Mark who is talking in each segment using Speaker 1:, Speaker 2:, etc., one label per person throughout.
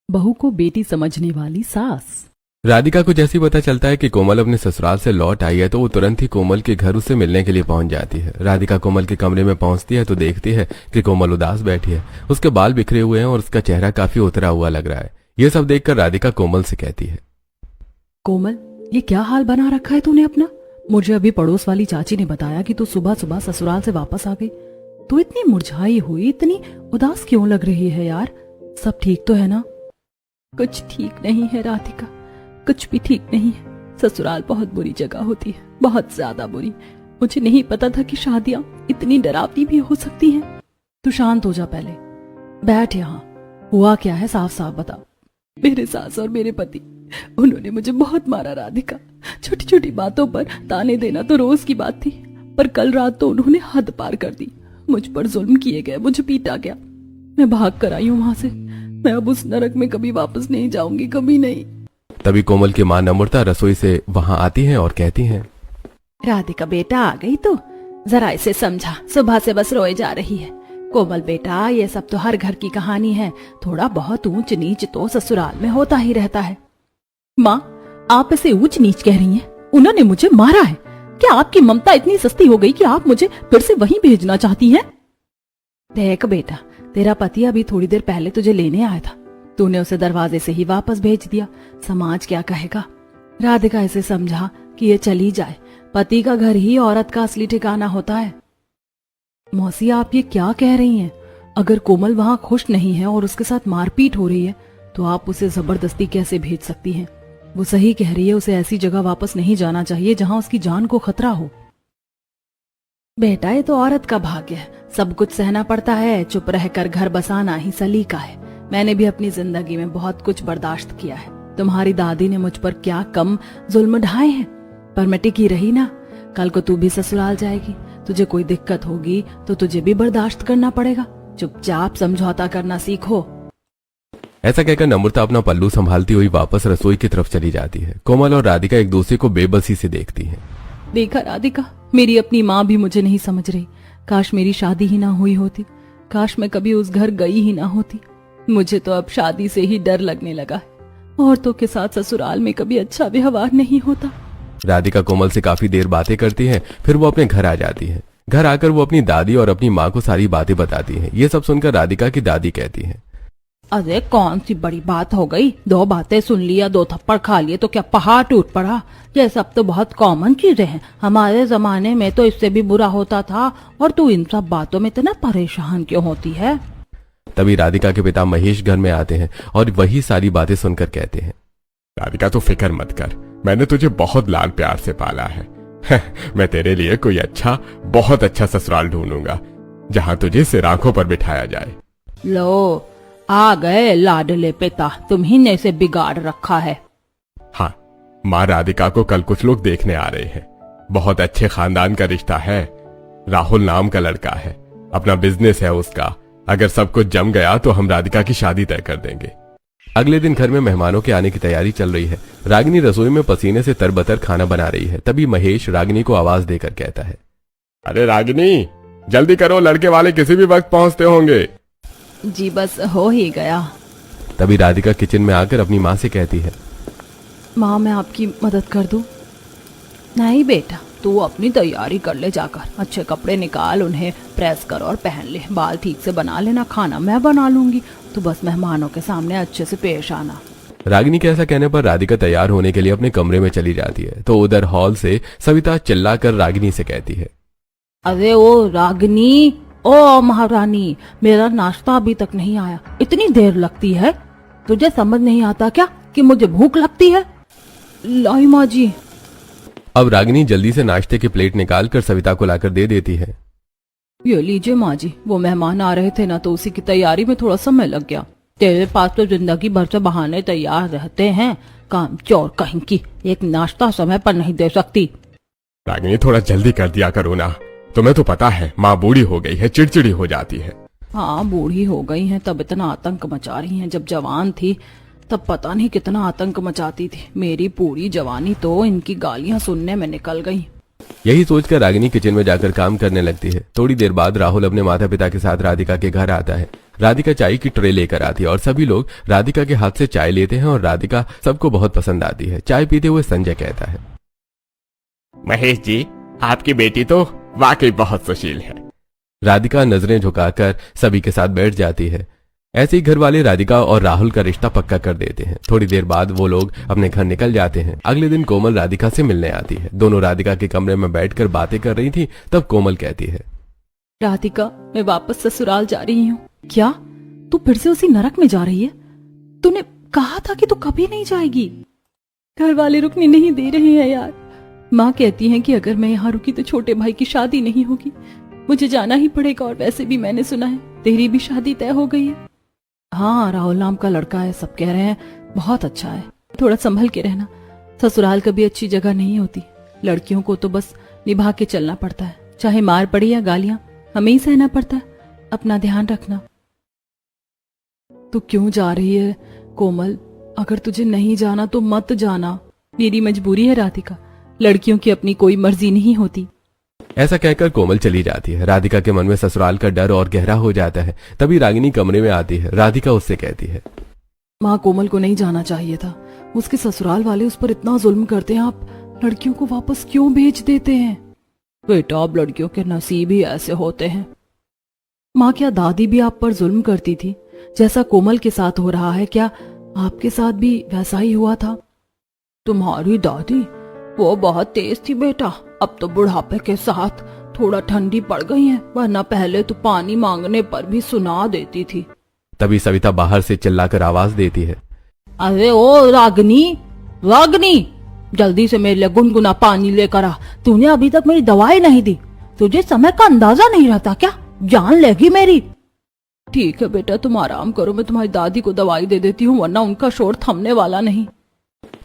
Speaker 1: बहू को बेटी समझने वाली सास।
Speaker 2: राधिका को जैसे ही पता चलता है कि कोमल अपने ससुराल से लौट आई है तो वो तुरंत ही कोमल के घर उससे मिलने के लिए पहुंच जाती है। राधिका कोमल के कमरे में पहुंचती है तो देखती है कि कोमल उदास बैठी है। उसके बाल बिखरे हुए हैं और उसका चेहरा काफी उतरा हुआ लग रहा है। ये सब देखकर राधिका कोमल से कहती है,
Speaker 1: कोमल, ये क्या हाल बना रखा है तूने अपना? मुझे अभी पड़ोस वाली चाची ने बताया कि तू सुबह सुबह ससुराल से वापस आ गई। तू इतनी मुरझाई हुई, इतनी उदास क्यों लग रही है यार? सब ठीक तो है ना? कुछ ठीक नहीं है राधिका, कुछ भी ठीक नहीं है। ससुराल बहुत बुरी जगह होती है, बहुत ज्यादा बुरी। मुझे नहीं पता था कि शादियां इतनी डरावनी भी हो सकती हैं। तू शांत हो जा, पहले बैठ यहाँ। हुआ क्या है, साफ साफ बता। मेरे सास और मेरे पति, उन्होंने मुझे बहुत मारा राधिका। छोटी छोटी बातों पर ताने देना तो रोज की बात थी, पर कल रात तो उन्होंने हद पार कर दी। मुझ पर जुल्म किए गए, मुझे पीटा गया। मैं भाग कर आई हूँ वहां से। मैं अब उस नरक में कभी वापस नहीं जाऊंगी, कभी नहीं।
Speaker 2: तभी कोमल की मां नम्रता रसोई से वहां आती हैं और कहती हैं,
Speaker 1: राधिका बेटा आ गई तो जरा इसे समझा, सुबह से बस रोए जा रही है। कोमल बेटा, ये सब तो हर घर की कहानी है। थोड़ा बहुत ऊंच नीच तो ससुराल में होता ही रहता है। माँ, आप इसे ऊंच नीच कह रही हैं? उन्होंने मुझे मारा है। क्या आपकी ममता इतनी सस्ती हो गई कि आप मुझे फिर से वहीं भेजना चाहती हैं? देख बेटा, तेरा पति अभी थोड़ी देर पहले तुझे लेने आया था। तूने उसे दरवाजे से ही वापस भेज दिया। समाज क्या कहेगा? राधिका, इसे समझा कि ये चली जाए। पति का घर ही औरत का असली ठिकाना होता है। मौसी, आप ये क्या कह रही हैं? अगर कोमल वहां खुश नहीं है और उसके साथ मारपीट हो रही है तो आप उसे जबरदस्ती कैसे भेज सकती हैं? वो सही कह रही है, उसे ऐसी जगह वापस नहीं जाना चाहिए जहां उसकी जान को खतरा हो। बेटा, ये तो औरत का भाग्य है, सब कुछ सहना पड़ता है। चुप रहकर घर बसाना ही सलीका है। मैंने भी अपनी जिंदगी में बहुत कुछ बर्दाश्त किया है। तुम्हारी दादी ने मुझ पर क्या कम जुल्म ढाए हैं, पर मैं टिकी रही ना। कल को तू भी ससुराल जाएगी, तुझे कोई दिक्कत होगी तो तुझे भी बर्दाश्त करना पड़ेगा। चुपचाप समझौता करना सीखो।
Speaker 2: ऐसा कहकर नम्रता अपना पल्लू संभालती हुई वापस रसोई की तरफ चली जाती है। कोमल और राधिका एक दूसरे को बेबसी से देखती हैं।
Speaker 1: देखा राधिका, मेरी अपनी माँ भी मुझे नहीं समझ रही। काश मेरी शादी ही ना हुई होती, काश मैं कभी उस घर गई ही ना होती। मुझे तो अब शादी से ही डर लगने लगा है। औरतों के साथ ससुराल में कभी अच्छा व्यवहार नहीं होता।
Speaker 2: राधिका कोमल से काफी देर बातें करती है, फिर वो अपने घर आ जाती है। घर आकर वो अपनी दादी और अपनी माँ को सारी बातें बताती है। ये सब सुनकर राधिका की दादी कहती है,
Speaker 1: अरे कौन सी बड़ी बात हो गई? 2 बातें सुन लिया, 2 थप्पड़ खा लिए तो क्या पहाड़ टूट पड़ा? ये सब तो बहुत कॉमन चीजें हैं। हमारे जमाने में तो इससे भी बुरा होता था, और तू इन सब बातों में इतना परेशान क्यों होती है?
Speaker 2: तभी राधिका के पिता महेश घर में आते हैं और वही सारी बातें सुनकर कहते हैं,
Speaker 3: राधिका, तो फिक्र मत कर, मैंने तुझे बहुत लाड प्यार से पाला है। मैं तेरे लिए कोई अच्छा, बहुत अच्छा ससुराल ढूंढूंगा जहां तुझे सिर आंखों पर बिठाया जाए।
Speaker 1: लो, आ गए लाडले पिता, तुम्ही ने इसे बिगाड़ रखा है।
Speaker 3: हाँ, माँ राधिका को कल कुछ लोग देखने आ रहे हैं। बहुत अच्छे खानदान का रिश्ता है। राहुल नाम का लड़का है, अपना बिजनेस है उसका। अगर सब कुछ जम गया तो हम राधिका की शादी तय कर देंगे।
Speaker 2: अगले दिन घर में मेहमानों के आने की तैयारी चल रही है। रागिनी रसोई में पसीने से तरबतर खाना बना रही है। तभी महेश रागिनी को आवाज देकर कहता है,
Speaker 3: अरे रागिनी, जल्दी करो, लड़के वाले किसी भी वक्त पहुंचते होंगे।
Speaker 1: जी बस हो ही गया।
Speaker 2: तभी राधिका किचन में आकर अपनी माँ से कहती है,
Speaker 1: माँ, मैं आपकी मदद कर दूं? नहीं बेटा, तू अपनी तैयारी कर ले जाकर। अच्छे कपड़े निकाल, उन्हें प्रेस कर और पहन ले। बाल ठीक से बना लेना, खाना मैं बना लूंगी। तू बस मेहमानों के सामने अच्छे से पेश आना।
Speaker 2: रागिनी के ऐसा कहने पर राधिका तैयार होने के लिए अपने कमरे में चली जाती है तो उधर हॉल से सविता चिल्लाकर रागिनी से कहती है,
Speaker 1: अरे ओ रागिनी, ओ महारानी, मेरा नाश्ता अभी तक नहीं आया। इतनी देर लगती है? तुझे समझ नहीं आता क्या कि मुझे भूख लगती है? लाई माँ जी।
Speaker 2: अब रागिनी जल्दी से नाश्ते की प्लेट निकालकर सविता को लाकर दे देती है।
Speaker 1: ये लीजिए माँ जी, वो मेहमान आ रहे थे ना, तो उसी की तैयारी में थोड़ा समय लग गया। तेरे पास तो जिंदगी भर से बहाने तैयार रहते हैं। काम चोर कहीं की, एक नाश्ता समय पर नहीं दे सकती।
Speaker 3: रागिनी, थोड़ा जल्दी कर दिया करो ना। तुम्हें तो पता है माँ बूढ़ी हो गई है, चिड़चिड़ी हो जाती है।
Speaker 1: हाँ, बूढ़ी हो गई हैं, तब इतना आतंक मचा रही हैं। जब जवान थी तब पता नहीं कितना आतंक मचाती थी। मेरी पूरी जवानी तो इनकी गालियां सुनने में निकल गई।
Speaker 2: यही सोचकर रागिनी किचन में जाकर काम करने लगती है। थोड़ी देर बाद राहुल अपने माता पिता के साथ राधिका के घर आता है। राधिका चाय की ट्रे लेकर आती है और सभी लोग राधिका के हाथ से चाय लेते हैं और राधिका सबको बहुत पसंद आती है। चाय पीते हुए संजय कहता है,
Speaker 3: महेश जी, आपकी बेटी तो वाकई बहुत सुशील है।
Speaker 2: राधिका नजरें झुकाकर सभी के साथ बैठ जाती है। ऐसे ही घर वाले राधिका और राहुल का रिश्ता पक्का कर देते हैं। थोड़ी देर बाद वो लोग अपने घर निकल जाते हैं। अगले दिन कोमल राधिका से मिलने आती है। दोनों राधिका के कमरे में बैठकर बातें कर रही थी। तब कोमल कहती है,
Speaker 1: राधिका, मैं वापस ससुराल जा रही हूँ। क्या तू फिर से उसी नरक में जा रही है? तूने कहा था कि तू कभी नहीं जाएगी। घर वाले रुकने नहीं दे रहे हैं यार। माँ कहती है कि अगर मैं यहाँ रुकी तो छोटे भाई की शादी नहीं होगी, मुझे जाना ही पड़ेगा। और वैसे भी मैंने सुना है तेरी भी शादी तय हो गई है। हाँ, राहुल नाम का लड़का है, सब कह रहे हैं बहुत अच्छा है। थोड़ा संभल के रहना, ससुराल कभी अच्छी जगह नहीं होती। लड़कियों को तो बस निभा के चलना पड़ता है, चाहे मार पड़ी या गालियां हमें ही सहना पड़ता है। अपना ध्यान रखना। तू क्यों जा रही है कोमल? अगर तुझे नहीं जाना तो मत जाना। मेरी मजबूरी है राधिका, लड़कियों की अपनी कोई मर्जी नहीं होती।
Speaker 2: ऐसा कहकर कोमल चली जाती है। राधिका के मन में ससुराल का डर और गहरा हो जाता है। तभी रागिनी कमरे में आती है। राधिका उससे कहती है,
Speaker 1: माँ, कोमल को नहीं जाना चाहिए था। उसके ससुराल वाले उस पर इतना जुल्म करते हैं, आप लड़कियों को वापस क्यों भेज देते हैं? बेटा, अब लड़कियों के नसीब ही ऐसे होते हैं। माँ, क्या दादी भी आप पर जुल्म करती थी? जैसा कोमल के साथ हो रहा है, क्या आपके साथ भी वैसा ही हुआ था? तुम्हारी दादी वो बहुत तेज थी बेटा। अब तो बुढ़ापे के साथ थोड़ा ठंडी पड़ गई है, वरना पहले तो पानी मांगने पर भी सुना देती थी।
Speaker 2: तभी सविता बाहर से चिल्लाकर आवाज देती है,
Speaker 1: अरे ओ रागिनी, रागिनी, जल्दी से मेरे लिए गुनगुना पानी लेकर आ। तूने अभी तक मेरी दवाई नहीं दी। तुझे समय का अंदाजा नहीं रहता क्या? जान लेगी मेरी। ठीक है बेटा, तुम आराम करो, मैं तुम्हारी दादी को दवाई दे देती हूँ, वरना उनका शोर थमने वाला नहीं।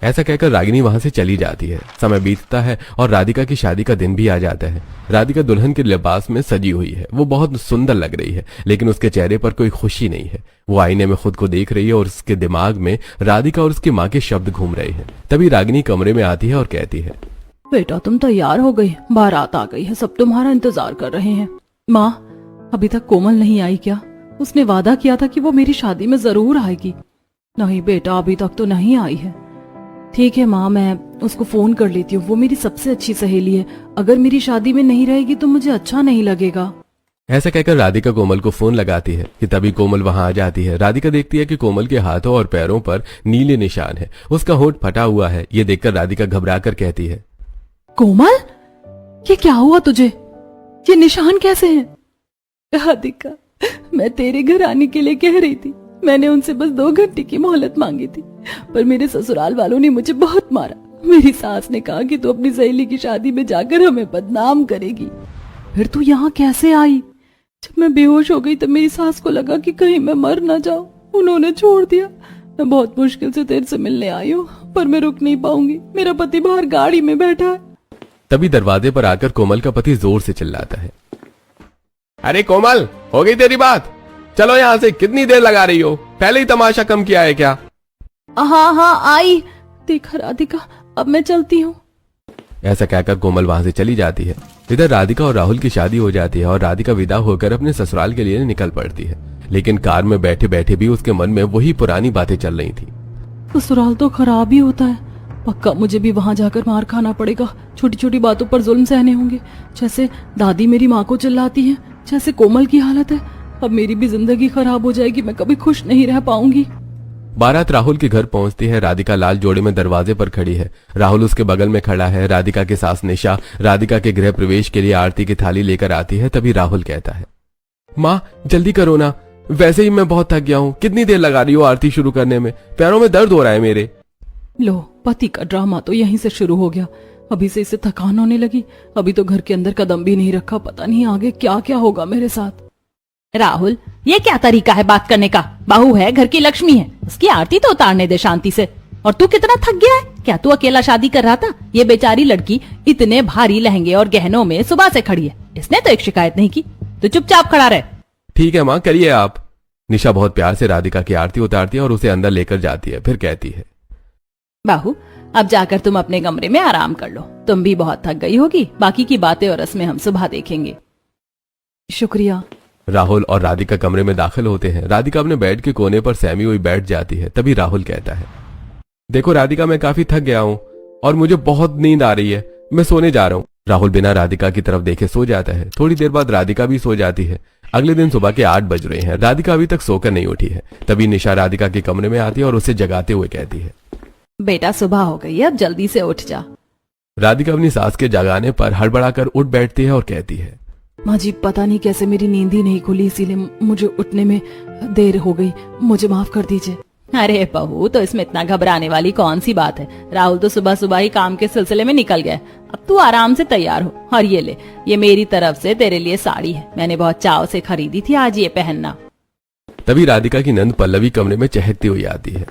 Speaker 2: ऐसा कहकर रागिनी वहां से चली जाती है। समय बीतता है और राधिका की शादी का दिन भी आ जाता है। राधिका दुल्हन के लिबास में सजी हुई है। वो बहुत सुंदर लग रही है, लेकिन उसके चेहरे पर कोई खुशी नहीं है। वो आईने में खुद को देख रही है और उसके दिमाग में राधिका और उसकी माँ के शब्द घूम रहे हैं। तभी रागिनी कमरे में आती है और कहती है,
Speaker 1: बेटा, तुम तैयार हो गई, बारात आ गई है, सब तुम्हारा इंतजार कर रहे हैं। माँ, अभी तक कोमल नहीं आई क्या? उसने वादा किया था कि वो मेरी शादी में जरूर आएगी। नहीं बेटा, अभी तक तो नहीं आई है। ठीक है माँ, मैं उसको फोन कर लेती हूँ। वो मेरी सबसे अच्छी सहेली है। अगर मेरी शादी में नहीं रहेगी तो मुझे अच्छा नहीं लगेगा।
Speaker 2: ऐसा कहकर राधिका कोमल को फोन लगाती है कि तभी कोमल वहां आ जाती है। राधिका देखती है कि कोमल के हाथों और पैरों पर नीले निशान है। उसका होंठ फटा हुआ है। ये देखकर राधिका घबराकर कहती है,
Speaker 1: कोमल, ये क्या हुआ तुझे? ये निशान कैसे हैं? राधिका, मैं तेरे घर आने के लिए कह रही थी। मैंने उनसे बस 2 घंटे की मोहलत मांगी थी, पर मेरे ससुराल वालों ने मुझे बहुत मारा। मेरी सास ने कहा कि तू अपनी सहेली की शादी में जाकर हमें बदनाम करेगी। फिर तू यहाँ कैसे आई? जब मैं बेहोश हो गई तब मेरी सास को लगा कि कहीं मैं मर ना जाऊं। उन्होंने छोड़ दिया। मैं बहुत मुश्किल से तेरे से मिलने आई हूँ, पर मैं रुक नहीं पाऊंगी। मेरा पति बाहर गाड़ी में बैठा है।
Speaker 2: तभी दरवाजे पर आकर कोमल का पति जोर से चिल्लाता है,
Speaker 3: अरे कोमल, हो गई तेरी बात? चलो यहाँ से, कितनी देर लगा रही हो? पहले ही तमाशा कम किया है क्या?
Speaker 1: हाँ हाँ आई। देखा राधिका, अब मैं चलती हूँ।
Speaker 2: ऐसा कहकर कोमल वहां से चली जाती है। इधर राधिका और राहुल की शादी हो जाती है और राधिका विदा होकर अपने ससुराल के लिए निकल पड़ती है। लेकिन कार में बैठे बैठे भी उसके मन में वही पुरानी बातें चल रही थी।
Speaker 1: ससुराल तो खराब ही होता है। पक्का मुझे भी वहां जाकर मार खाना पड़ेगा। छोटी छोटी बातों पर जुल्म सहने होंगे। जैसे दादी मेरी माँ को चिल्लाती है, जैसे कोमल की हालत है। अब मेरी भी जिंदगी खराब हो जाएगी। मैं कभी खुश नहीं रह पाऊंगी।
Speaker 2: बारात राहुल के घर पहुंचती है। राधिका लाल जोड़े में दरवाजे पर खड़ी है। राहुल उसके बगल में खड़ा है। राधिका की सास निशा राधिका के गृह प्रवेश के लिए आरती की थाली लेकर आती है। तभी राहुल कहता है, माँ जल्दी करो ना, वैसे ही मैं बहुत थक गया हूँ। कितनी देर लगा रही हो आरती शुरू करने में? पैरों में दर्द हो रहा है मेरे।
Speaker 1: लो, पति का ड्रामा तो यहीं से शुरू हो गया। अभी से इसे थकान होने लगी। अभी तो घर के अंदर कदम भी नहीं रखा। पता नहीं आगे क्या क्या होगा मेरे साथ। राहुल, ये क्या तरीका है बात करने का? बहू है, घर की लक्ष्मी है, उसकी आरती तो उतारने दे शांति से। और तू कितना थक गया है? क्या तू अकेला शादी कर रहा था? ये बेचारी लड़की इतने भारी लहंगे और गहनों में सुबह से खड़ी है। इसने तो एक शिकायत नहीं की। तो चुपचाप खड़ा रहे।
Speaker 2: ठीक है माँ, करिए आप। निशा बहुत प्यार से राधिका की आरती उतारती है और उसे अंदर लेकर जाती है। फिर कहती है,
Speaker 1: बाहू, अब जाकर तुम अपने कमरे में आराम कर लो। तुम भी बहुत थक गई होगी। बाकी की बातें और रस्में हम सुबह देखेंगे। शुक्रिया।
Speaker 2: राहुल और राधिका कमरे में दाखिल होते हैं। राधिका अपने बेड के कोने पर सहमी हुई बैठ जाती है। तभी राहुल कहता है, देखो राधिका, मैं काफी थक गया हूँ और मुझे बहुत नींद आ रही है, मैं सोने जा रहा हूँ। राहुल बिना राधिका की तरफ देखे सो जाता है। थोड़ी देर बाद राधिका भी सो जाती है। अगले दिन सुबह के 8 बज रहे हैं। राधिका अभी तक सोकर नहीं उठी है। तभी निशा राधिका के कमरे में आती है और उसे जगाते हुए कहती है,
Speaker 1: बेटा सुबह हो गई है, अब जल्दी से उठ जा।
Speaker 2: राधिका अपनी सास के जगाने पर हड़बड़ाकर उठ बैठती है और कहती है,
Speaker 1: माँ जी, पता नहीं कैसे मेरी नींद ही नहीं खुली, इसीलिए मुझे उठने में देर हो गई, मुझे माफ कर दीजिए। अरे बहू, तो इसमें इतना घबराने वाली कौन सी बात है। राहुल तो सुबह सुबह ही काम के सिलसिले में निकल गया। अब तू आराम से तैयार हो और ये ले, ये मेरी तरफ से तेरे लिए साड़ी है, मैंने बहुत चाव से खरीदी थी, आज ये पहनना।
Speaker 2: तभी राधिका की नंद पल्लवी कमरे में चहकती हुई आती है।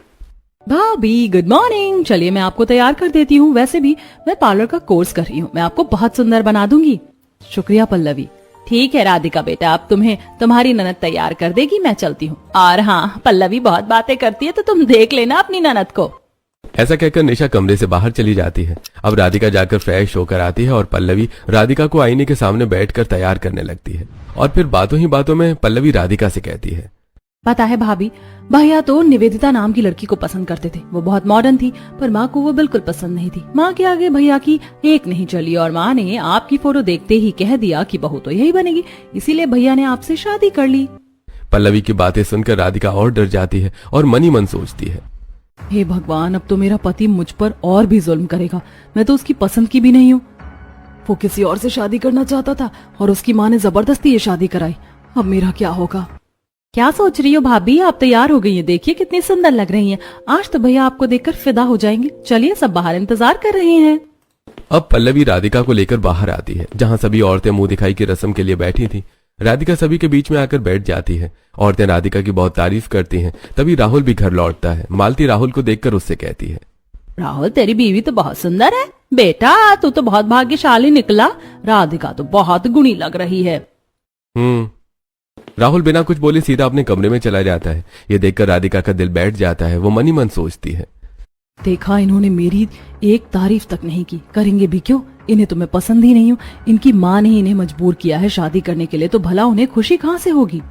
Speaker 1: भाभी गुड मॉर्निंग, चलिए मैं आपको तैयार कर देती हूँ। वैसे भी मैं पार्लर का कोर्स कर रही हूँ, मैं आपको बहुत सुंदर बना दूंगी। शुक्रिया पल्लवी। ठीक है राधिका बेटा, अब तुम्हें तुम्हारी ननद तैयार कर देगी, मैं चलती हूँ। और हाँ, पल्लवी बहुत बातें करती है, तो तुम देख लेना अपनी ननद को।
Speaker 2: ऐसा कहकर निशा कमरे से बाहर चली जाती है। अब राधिका जाकर फ्रेश होकर आती है और पल्लवी राधिका को आईने के सामने बैठकर तैयार करने लगती है। और फिर बातों ही बातों में पल्लवी राधिका से कहती है,
Speaker 1: पता है भाभी, भैया तो निवेदिता नाम की लड़की को पसंद करते थे। वो बहुत मॉडर्न थी, पर माँ को वो बिल्कुल पसंद नहीं थी। माँ के आगे भैया की एक नहीं चली और माँ ने आपकी फोटो देखते ही कह दिया कि बहू तो यही बनेगी, इसीलिए भैया ने आपसे शादी कर ली।
Speaker 2: पल्लवी की बातें सुनकर राधिका और डर जाती है और मन ही मन सोचती है,
Speaker 1: हे भगवान, अब तो मेरा पति मुझ पर और भी जुल्म करेगा। मैं तो उसकी पसंद की भी नहीं हूँ। वो किसी और से शादी करना चाहता था और उसकी माँ ने जबरदस्ती ये शादी कराई। अब मेरा क्या होगा। क्या सोच रही हो भाभी, आप तैयार हो गई हैं, देखिए कितनी सुंदर लग रही हैं। आज तो भैया आपको देखकर फिदा हो जाएंगे। चलिए, सब बाहर इंतजार कर रहे हैं।
Speaker 2: अब पल्लवी राधिका को लेकर बाहर आती है, जहाँ सभी औरतें मुंह दिखाई की रस्म के लिए बैठी थी। राधिका सभी के बीच में आकर बैठ जाती है। औरतें राधिका की बहुत तारीफ करती हैं। तभी राहुल भी घर लौटता है। मालती राहुल को देखकर उससे कहती है,
Speaker 1: राहुल तेरी बीवी तो बहुत सुंदर है बेटा, तू तो बहुत भाग्यशाली निकला। राधिका तो बहुत गुणी लग रही है।
Speaker 2: राहुल बिना कुछ बोले सीधा अपने कमरे में चला जाता है। ये देखकर राधिका का दिल बैठ जाता है। वो मन ही मन सोचती है,
Speaker 1: देखा, इन्होंने मेरी एक तारीफ तक नहीं की, करेंगे भी क्यों, इन्हें तो मैं पसंद ही नहीं हूँ। इनकी माँ ने इन्हें मजबूर किया है शादी करने के लिए, तो भला उन्हें खुशी कहाँ से होगी।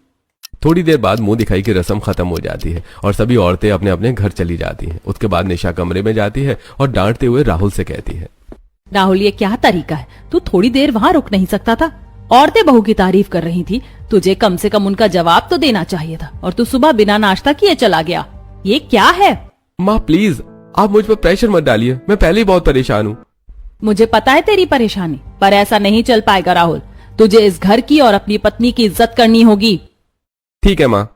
Speaker 2: थोड़ी देर बाद मुंह दिखाई की रस्म खत्म हो जाती है और सभी औरतें अपने अपने घर चली जाती हैं। उसके बाद निशा कमरे में जाती है और डांटते हुए राहुल से कहती है,
Speaker 1: राहुल ये क्या तरीका है, तू थोड़ी देर वहाँ रुक नहीं सकता था। औरतें बहू की तारीफ कर रही थी, तुझे कम से कम उनका जवाब तो देना चाहिए था, और तू सुबह बिना नाश्ता किए चला गया। ये क्या है।
Speaker 2: माँ प्लीज आप मुझ पर प्रेशर मत डालिए, मैं पहले ही बहुत परेशान हूँ।
Speaker 1: मुझे पता है तेरी परेशानी, पर ऐसा नहीं चल पाएगा राहुल। तुझे इस घर की और अपनी पत्नी की इज्जत करनी होगी।
Speaker 2: ठीक है माँ।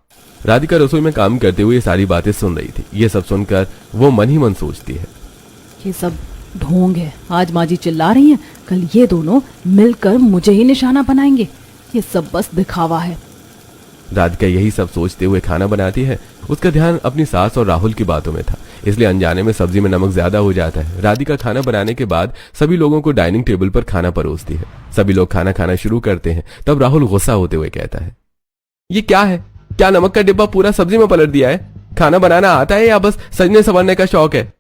Speaker 2: राधिका रसोई में काम करते हुए ये सारी बातें सुन रही थी। ये सब सुनकर वो मन ही मन सोचती है,
Speaker 1: ये सब ढोंग है। आज माँ जी चिल्ला रही हैं, कल ये दोनों मिलकर मुझे ही निशाना बनाएंगे। ये सब बस दिखावा है।
Speaker 2: राधिका यही सब सोचते हुए खाना बनाती है। उसका ध्यान अपनी सास और राहुल की बातों में था, इसलिए अनजाने में सब्जी में नमक ज्यादा हो जाता है। राधिका खाना बनाने के बाद सभी लोगों को डाइनिंग टेबल पर खाना परोसती है। सभी लोग खाना खाना शुरू करते हैं। तब राहुल गुस्सा होते हुए कहता है, ये क्या है, क्या नमक का डिब्बा पूरा सब्जी में पलट दिया है। खाना बनाना आता है या बस सजने संवरने का शौक है।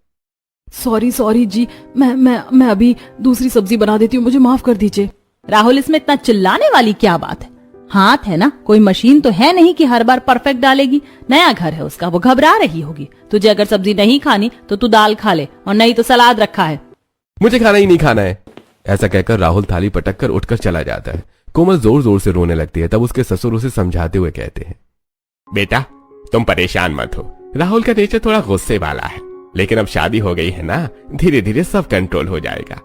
Speaker 1: सॉरी जी, मैं अभी दूसरी सब्जी बना देती हूँ, मुझे माफ कर दीजिए। राहुल, इसमें इतना चिल्लाने वाली क्या बात है। हाथ है ना, कोई मशीन तो है नहीं कि हर बार परफेक्ट डालेगी। नया घर है उसका, वो घबरा रही होगी। तुझे अगर सब्जी नहीं खानी तो तू दाल खा ले, और नहीं तो सलाद रखा है।
Speaker 2: मुझे खाना ही नहीं खाना है। ऐसा कहकर राहुल थाली पटक कर उठकर चला जाता है। कोमल जोर जोर से रोने लगती है। तब उसके ससुर उसे समझाते हुए कहते हैं,
Speaker 3: बेटा तुम परेशान मत हो, राहुल का नेचर थोड़ा गुस्से वाला है, लेकिन अब शादी हो गई है ना, धीरे धीरे सब कंट्रोल हो जाएगा।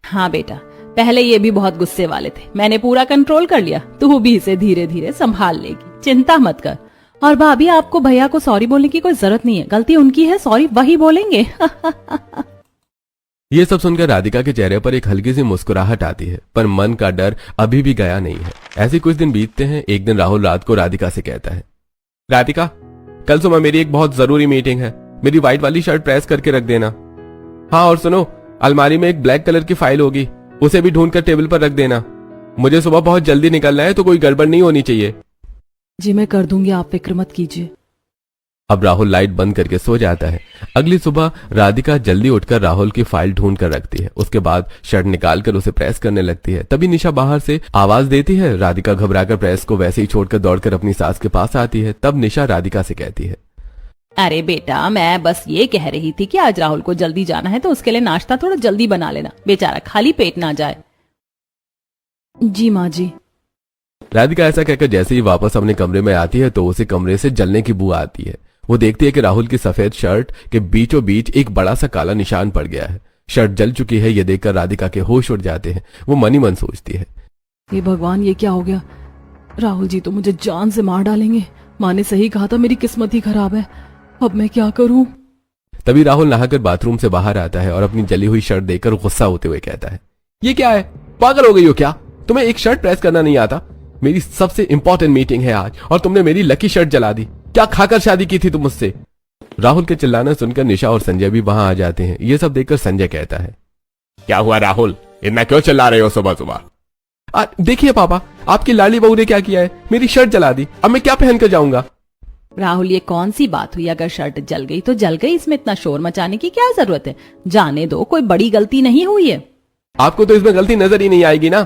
Speaker 1: हाँ बेटा, पहले ये भी बहुत गुस्से वाले थे, मैंने पूरा कंट्रोल कर लिया। तू भी इसे धीरे धीरे संभाल लेगी, चिंता मत कर। और भाभी, आपको भैया को सॉरी बोलने की कोई जरूरत नहीं है, गलती उनकी है, सॉरी वही बोलेंगे।
Speaker 2: ये सब सुनकर राधिका के चेहरे पर एक हल्की सी मुस्कुराहट आती है, पर मन का डर अभी भी गया नहीं है। ऐसे कुछ दिन बीतते हैं। एक दिन राहुल रात को राधिका से कहता है, राधिका कल सुबह मेरी एक बहुत जरूरी मीटिंग है, मेरी व्हाइट वाली शर्ट प्रेस करके रख देना। हाँ, और सुनो, अलमारी में एक ब्लैक कलर की फाइल होगी, उसे भी ढूंढकर टेबल पर रख देना। मुझे सुबह बहुत जल्दी निकलना है, तो कोई गड़बड़ नहीं होनी चाहिए।
Speaker 1: जी मैं कर दूंगी, आप फिक्र मत कीजिए।
Speaker 2: अब राहुल लाइट बंद करके सो जाता है। अगली सुबह राधिका जल्दी उठकर राहुल की फाइल ढूंढ कर रखती है। उसके बाद शर्ट निकालकर उसे प्रेस करने लगती है। तभी निशा बाहर से आवाज देती है। राधिका घबराकर प्रेस को वैसे ही छोड़कर दौड़कर अपनी सास के पास आती है। तब निशा राधिका से कहती है,
Speaker 1: अरे बेटा, मैं बस ये कह रही थी कि आज राहुल को जल्दी जाना है तो उसके लिए नाश्ता थोड़ा जल्दी बना लेना, बेचारा खाली पेट ना जाए। जी माँ जी।
Speaker 2: राधिका ऐसा कहकर जैसे ही वापस अपने कमरे में आती है तो उसे कमरे से जलने की बू आती है। वो देखती है कि राहुल की सफेद शर्ट के बीचों बीच एक बड़ा सा काला निशान पड़ गया है। शर्ट जल चुकी है। ये देखकर राधिका के होश उड़ जाते हैं। वो मन ही मन सोचती है,
Speaker 1: ये भगवान, ये क्या हो गया? राहुल जी तो मुझे जान से मार डालेंगे। माँ ने सही कहा था, मेरी किस्मत ही खराब है। अब मैं क्या करूं?
Speaker 2: तभी राहुल नहाकर बाथरूम से बाहर आता है और अपनी जली हुई शर्ट देखकर गुस्सा होते हुए कहता है, ये क्या है? पागल हो गई हो क्या? तुम्हें एक शर्ट प्रेस करना नहीं आता? मेरी सबसे इंपॉर्टेंट मीटिंग है आज और तुमने मेरी लकी शर्ट जला दी। क्या खाकर शादी की थी तुम मुझसे? राहुल के चिल्लाना सुनकर निशा और संजय भी वहां आ जाते हैं। ये सब देखकर संजय कहता है,
Speaker 3: क्या हुआ राहुल, इतना क्यों चिल्ला रहे हो सुबह सुबह?
Speaker 2: देखिए पापा, आपकी लाडली बहू ने क्या किया है, मेरी शर्ट जला दी। अब मैं क्या पहनकर जाऊंगा?
Speaker 1: राहुल, ये कौन सी बात हुई? अगर शर्ट जल गई तो जल गई, इसमें इतना शोर मचाने की क्या जरूरत है? जाने दो, कोई बड़ी गलती नहीं हुई है।
Speaker 2: आपको तो इसमें गलती नजर ही नहीं आएगी ना।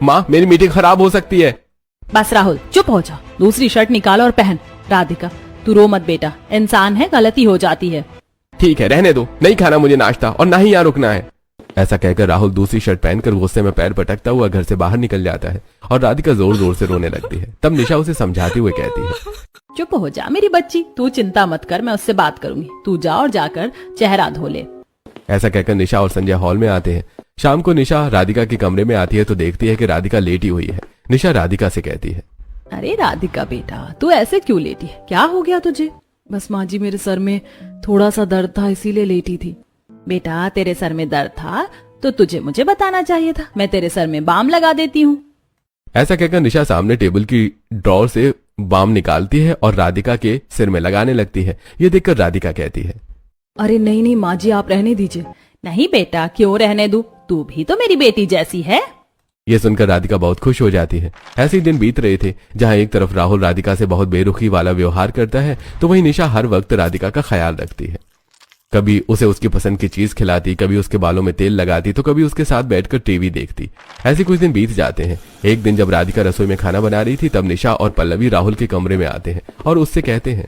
Speaker 2: माँ, मेरी मीटिंग खराब हो सकती है।
Speaker 1: बस राहुल, चुप हो जा। दूसरी शर्ट निकालो और पहन। राधिका, तू रो मत बेटा, इंसान है, गलती हो जाती है।
Speaker 2: ठीक है, रहने दो, नहीं खाना मुझे नाश्ता और ना ही यहाँ रुकना है। ऐसा कहकर राहुल दूसरी शर्ट पहनकर गुस्से में पैर पटकता हुआ घर से बाहर निकल जाता है और राधिका जोर जोर से रोने लगती है। तब निशा उसे समझाते हुए कहती है,
Speaker 1: चुप हो जा मेरी बच्ची, तू चिंता मत कर, मैं उससे बात करूंगी। तू जा और जाकर चेहरा धो ले।
Speaker 2: ऐसा कहकर निशा और संजय हॉल में आते हैं। शाम को निशा राधिका के कमरे में आती है तो देखती है कि राधिका लेटी हुई है। निशा राधिका से कहती है,
Speaker 1: अरे राधिका बेटा, तू ऐसे क्यों लेटी है? क्या हो गया तुझे? बस माँ जी, मेरे सर में थोड़ा सा दर्द था, इसीलिए लेटी थी। बेटा, तेरे सर में दर्द था तो तुझे मुझे बताना चाहिए था, मैं तेरे सर में बाम लगा देती हूँ।
Speaker 2: ऐसा कहकर निशा सामने टेबल की ड्रॉर से बाम निकालती है और राधिका के सिर में लगाने लगती है। ये देखकर राधिका कहती है,
Speaker 1: अरे नहीं नहीं माँ जी, आप रहने दीजिए। नहीं बेटा, क्यों रहने दूं? तू भी तो मेरी बेटी जैसी है।
Speaker 2: ये सुनकर राधिका बहुत खुश हो जाती है। ऐसे ही दिन बीत रहे थे जहां एक तरफ राहुल राधिका से बहुत बेरुखी वाला व्यवहार करता है तो वहीं निशा हर वक्त राधिका का ख्याल रखती है। कभी उसे उसकी पसंद की चीज खिलाती, कभी उसके बालों में तेल लगाती तो कभी उसके साथ बैठकर टीवी देखती। ऐसे कुछ दिन बीत जाते हैं। एक दिन जब राधिका रसोई में खाना बना रही थी तब निशा और पल्लवी राहुल के कमरे में आते हैं और उससे कहते हैं,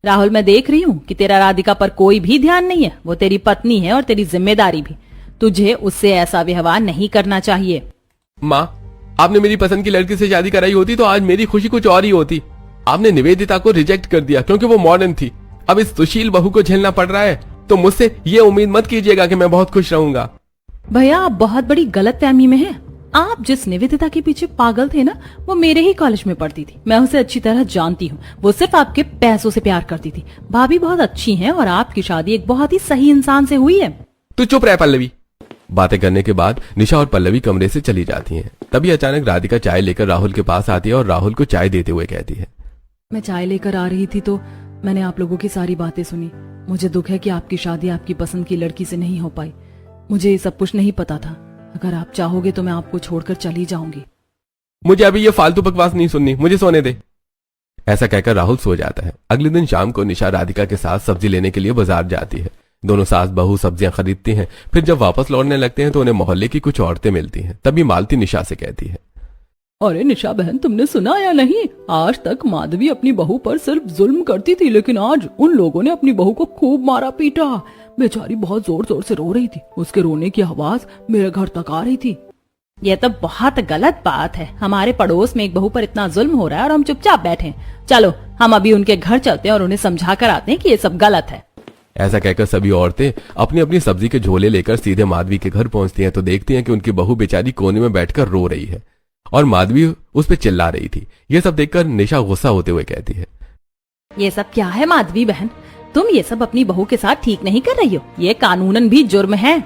Speaker 1: राहुल, मैं देख रही हूँ कि तेरा राधिका पर कोई भी ध्यान नहीं है। वो तेरी पत्नी है और तेरी जिम्मेदारी भी। तुझे उससे ऐसा व्यवहार नहीं करना चाहिए।
Speaker 2: माँ, आपने मेरी पसंद की लड़की से शादी कराई होती तो आज मेरी खुशी कुछ और ही होती। आपने निवेदिता को रिजेक्ट कर दिया क्योंकि वो मॉडर्न थी। अब इस सुशील बहू को झेलना पड़ रहा है तो मुझसे ये उम्मीद मत कीजिएगा कि मैं बहुत खुश रहूंगा।
Speaker 1: भैया, आप बहुत बड़ी गलतफहमी में हैं। आप जिस निवेदिता के पीछे पागल थे ना, वो मेरे ही कॉलेज में पढ़ती थी। मैं उसे अच्छी तरह जानती हूँ। वो सिर्फ आपके पैसों से प्यार करती थी। भाभी बहुत अच्छी हैं और आपकी शादी एक बहुत ही सही इंसान से हुई है।
Speaker 2: तू चुप रह पल्लवी। बातें करने के बाद निशा और पल्लवी कमरे से चली जाती हैं। तभी अचानक राधिका चाय लेकर राहुल के पास आती है और राहुल को चाय देते हुए कहती है,
Speaker 1: मैं चाय लेकर आ रही थी तो मैंने आप लोगों की सारी बातें सुनी। मुझे दुख है कि आपकी शादी आपकी पसंद की लड़की से नहीं हो पाई। मुझे ये सब कुछ नहीं पता था। अगर आप चाहोगे तो मैं आपको छोड़कर चली जाऊंगी।
Speaker 2: मुझे अभी ये फालतू बकवास नहीं सुननी, मुझे सोने दे। ऐसा कहकर राहुल सो जाता है। अगले दिन शाम को निशा राधिका के साथ सब्जी लेने के लिए बाजार जाती है। दोनों सास बहू सब्जियां खरीदती हैं। फिर जब वापस लौटने लगते हैं तो उन्हें मोहल्ले की कुछ औरतें मिलती हैं। तभी मालती निशा से कहती है,
Speaker 1: अरे निशा बहन, तुमने सुना या नहीं? आज तक माधवी अपनी बहू पर सिर्फ जुल्म करती थी, लेकिन आज उन लोगों ने अपनी बहू को खूब मारा पीटा। बेचारी बहुत जोर जोर से रो रही थी। उसके रोने की आवाज मेरे घर तक आ रही थी। यह तो बहुत गलत बात है। हमारे पड़ोस में एक बहू पर इतना जुल्म हो रहा है और हम चुपचाप बैठे। चलो हम अभी उनके घर चलते हैं और उन्हें समझा कर आते हैं कि ये सब गलत है।
Speaker 2: ऐसा कहकर सभी औरतें अपनी अपनी सब्जी के झोले लेकर सीधे माधवी के घर पहुंचती हैं तो देखती हैं कि उनकी बहू बेचारी कोने में बैठकर रो रही है और माधवी उस पर चिल्ला रही थी। ये सब देखकर निशा गुस्सा होते हुए कहती है,
Speaker 1: ये सब क्या है माधवी बहन? तुम ये सब अपनी बहू के साथ ठीक नहीं कर रही हो। ये कानूनन भी जुर्म है।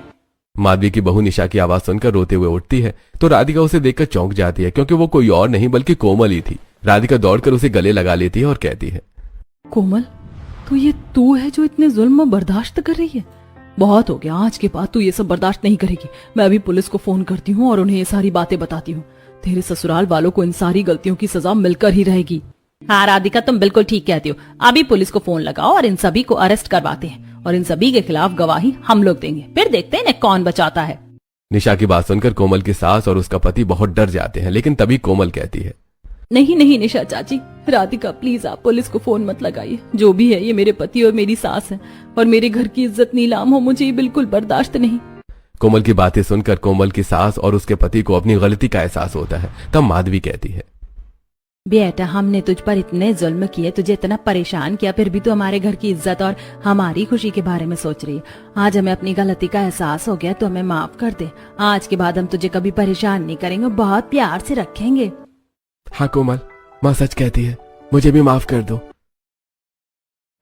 Speaker 2: माधवी की बहू निशा की आवाज सुनकर रोते हुए उठती है तो राधिका उसे देखकर चौंक जाती है क्योंकि वो कोई और नहीं बल्कि कोमल ही थी। राधिका दौड़कर उसे गले लगा लेती है और कहती है,
Speaker 1: कोमल, तो ये तू है जो इतने जुल्म बर्दाश्त कर रही है? बहुत हो गया, आज के बाद तू ये सब बर्दाश्त नहीं करेगी। मैं अभी पुलिस को फोन करती हूँ और उन्हें ये सारी बातें बताती हूँ। तेरे ससुराल वालों को इन सारी गलतियों की सजा मिलकर ही रहेगी। हाँ राधिका, तुम बिल्कुल ठीक कहती हो। अभी पुलिस को फोन लगाओ और इन सभी को अरेस्ट करवाते हैं और इन सभी के खिलाफ गवाही हम लोग देंगे, फिर देखते हैं इन्हें कौन बचाता है।
Speaker 2: निशा की बात सुनकर कोमल की सास और उसका पति बहुत डर जाते हैं, लेकिन तभी कोमल कहती है,
Speaker 1: नहीं नहीं निशा चाची, राधिका प्लीज आप पुलिस को फोन मत लगाइए। जो भी है ये मेरे पति और मेरी सास है और मेरे घर की इज्जत नीलाम हो, मुझे ये बिल्कुल बर्दाश्त नहीं।
Speaker 2: कोमल की बातें सुनकर कोमल की सास और उसके पति को अपनी गलती का एहसास होता है। तब माधवी कहती है,
Speaker 1: बेटा हमने तुझ पर इतने जुल्म किए, तुझे इतना परेशान किया, फिर भी तू हमारे घर की इज्जत और हमारी खुशी के बारे में सोच रही है। आज हमें अपनी गलती का एहसास हो गया तो हमें माफ कर दे। आज के बाद हम तुझे कभी परेशान नहीं करेंगे, बहुत प्यार से रखेंगे।
Speaker 2: हाँ कोमल, माँ सच कहती है, मुझे भी माफ कर दो।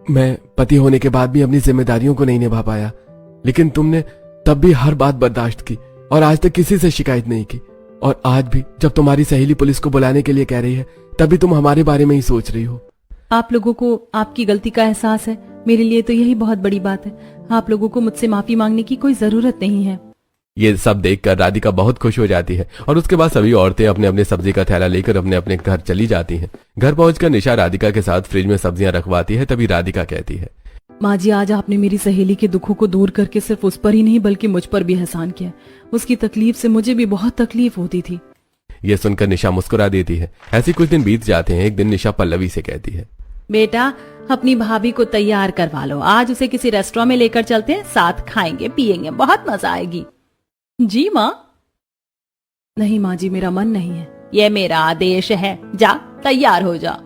Speaker 2: मैं पति होने के बाद भी अपनी जिम्मेदारियों को नहीं निभा पाया, लेकिन तुमने तब भी हर बात बर्दाश्त की और आज तक किसी से शिकायत नहीं की। और आज भी जब तुम्हारी सहेली पुलिस को बुलाने के लिए कह रही है, तभी तुम हमारे बारे में ही सोच रही हो।
Speaker 1: आप लोगों को आपकी गलती का एहसास है, मेरे लिए तो यही बहुत बड़ी बात है। आप लोगों को मुझसे माफी मांगने की कोई जरूरत नहीं है।
Speaker 2: ये सब देखकर राधिका बहुत खुश हो जाती है और उसके बाद सभी औरतें अपने अपने सब्जी का थैला लेकर अपने अपने घर चली जाती हैं। घर पहुंचकर निशा राधिका के साथ फ्रिज में सब्जियां रखवाती है। तभी राधिका कहती है,
Speaker 1: माँ जी आज आपने मेरी सहेली के दुखों को दूर करके सिर्फ उस पर ही नहीं बल्कि मुझ पर भी एहसान किया। उसकी तकलीफ से मुझे भी बहुत तकलीफ होती थी।
Speaker 2: ये सुनकर निशा मुस्कुरा देती है। ऐसे कुछ दिन बीत जाते हैं। एक दिन निशा पल्लवी से कहती है,
Speaker 1: बेटा अपनी भाभी को तैयार करवा लो, आज उसे किसी रेस्टोरेंट में लेकर चलते हैं, साथ खाएंगे पिएंगे, बहुत मजा आएगी। जी माँ। नहीं माँ जी, मेरा मन नहीं है। ये मेरा आदेश है, जा तैयार हो जा।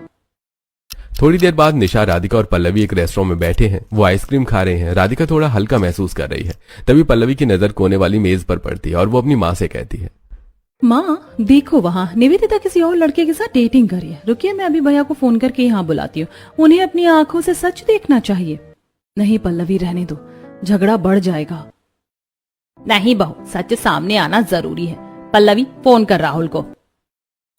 Speaker 2: थोड़ी देर बाद निशा, राधिका और पल्लवी एक रेस्टोरेंट में बैठे हैं। वो आइसक्रीम खा रहे हैं। राधिका थोड़ा हल्का महसूस कर रही है। तभी पल्लवी की नजर कोने वाली मेज पर पड़ती है और वो अपनी माँ से कहती है,
Speaker 1: माँ देखो वहाँ निवेदिता किसी और लड़के के साथ डेटिंग कर रही है। रुकिए मैं अभी भैया को फोन करके यहाँ बुलाती हूँ, उन्हें अपनी आंखों से सच देखना चाहिए। नहीं पल्लवी रहने दो, झगड़ा बढ़ जाएगा। नहीं बहू, सच सामने आना जरूरी है। पल्लवी फोन कर राहुल को।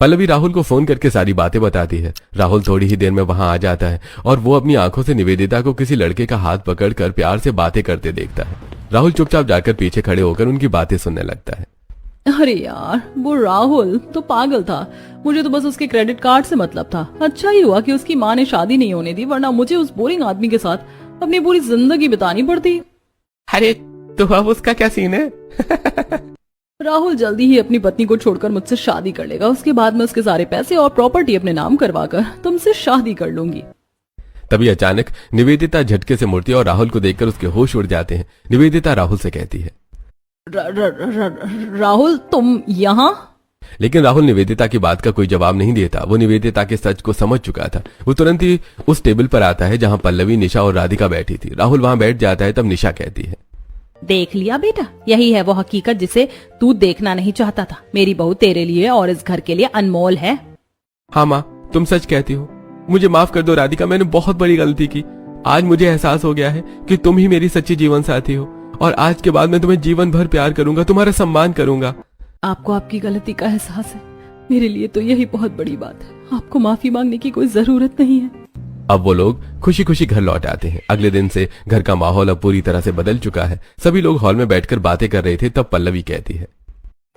Speaker 2: पल्लवी राहुल को फोन करके सारी बातें बताती है। राहुल थोड़ी ही देर में वहां आ जाता है और वो अपनी आंखों से निवेदिता को किसी लड़के का हाथ पकड़कर प्यार से बातें करते देखता है। राहुल चुपचाप जाकर पीछे खड़े होकर उनकी बातें सुनने लगता है।
Speaker 1: अरे यार वो राहुल तो पागल था, मुझे तो बस उसके क्रेडिट कार्ड से मतलब था। अच्छा ही हुआ कि उसकी माँ ने शादी नहीं होने दी, वरना मुझे उस बोरिंग आदमी के साथ अपनी पूरी जिंदगी बितानी पड़ती।
Speaker 2: अरे तो अब उसका क्या सीन है?
Speaker 1: राहुल जल्दी ही अपनी पत्नी को छोड़कर मुझसे शादी कर लेगा। उसके बाद मैं उसके सारे पैसे और प्रॉपर्टी अपने नाम करवाकर तुमसे शादी कर लूंगी।
Speaker 2: तभी अचानक निवेदिता झटके से मुड़ती है और राहुल को देखकर उसके होश उड़ जाते हैं। निवेदिता राहुल से कहती है,
Speaker 1: राहुल तुम यहाँ?
Speaker 2: लेकिन राहुल निवेदिता की बात का कोई जवाब नहीं देता। वो निवेदिता के सच को समझ चुका था। वो तुरंत ही उस टेबल पर आता है जहां पल्लवी, निशा और राधिका बैठी थी। राहुल वहां बैठ जाता है। तब निशा कहती है,
Speaker 1: देख लिया बेटा, यही है वो हकीकत जिसे तू देखना नहीं चाहता था। मेरी बहू तेरे लिए और इस घर के लिए अनमोल है।
Speaker 2: हाँ माँ, तुम सच कहती हो। मुझे माफ कर दो राधिका, मैंने बहुत बड़ी गलती की। आज मुझे एहसास हो गया है कि तुम ही मेरी सच्ची जीवन साथी हो और आज के बाद मैं तुम्हें जीवन भर प्यार करूंगा, तुम्हारा सम्मान करूंगा।
Speaker 1: आपको आपकी गलती का एहसास है, मेरे लिए तो यही बहुत बड़ी बात है। आपको माफी मांगने की कोई जरूरत नहीं है।
Speaker 2: अब वो लोग खुशी खुशी घर लौट आते हैं। अगले दिन से घर का माहौल अब पूरी तरह से बदल चुका है। सभी लोग हॉल में बैठकर बातें कर रहे थे। तब पल्लवी कहती है,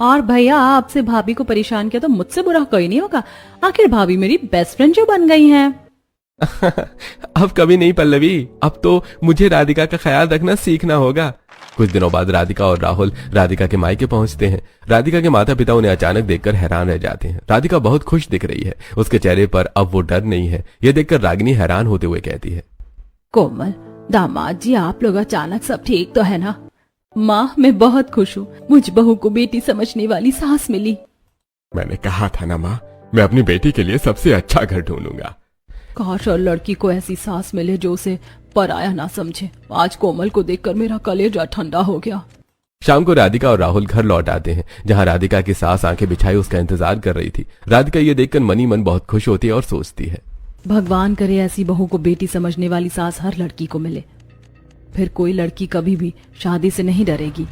Speaker 1: और भैया आपसे भाभी को परेशान किया तो मुझसे बुरा कोई नहीं होगा। आखिर भाभी मेरी बेस्ट फ्रेंड जो बन गई हैं।
Speaker 2: अब कभी नहीं पल्लवी, अब तो मुझे राधिका का ख्याल रखना सीखना होगा। कुछ दिनों बाद राधिका और राहुल राधिका के मायके पहुंचते हैं। राधिका के माता पिता उन्हें अचानक देखकर हैरान रह जाते हैं। राधिका बहुत खुश दिख रही है। उसके चेहरे पर अब वो डर नहीं है। यह देखकर रागिनी हैरान होते हुए कहती है,
Speaker 1: कोमल दामाद जी आप लोग अचानक सब ठीक तो है ना? माँ मैं बहुत खुश हूँ, मुझ बहू को बेटी समझने वाली सास मिली।
Speaker 3: मैंने कहा था ना माँ, मैं अपनी बेटी के लिए सबसे अच्छा घर ढूंढूंगा।
Speaker 1: काश और लड़की को ऐसी सास मिले जो उसे पराया ना समझे। आज कोमल को देखकर मेरा कलेजा ठंडा हो गया।
Speaker 2: शाम को राधिका और राहुल घर लौट आते हैं जहां राधिका की सास आंखें बिछाई उसका इंतजार कर रही थी। राधिका ये देखकर मनी मन बहुत खुश होती है और सोचती है,
Speaker 1: भगवान करे ऐसी बहू को बेटी समझने वाली सास हर लड़की को मिले, फिर कोई लड़की कभी भी शादी से नहीं डरेगी।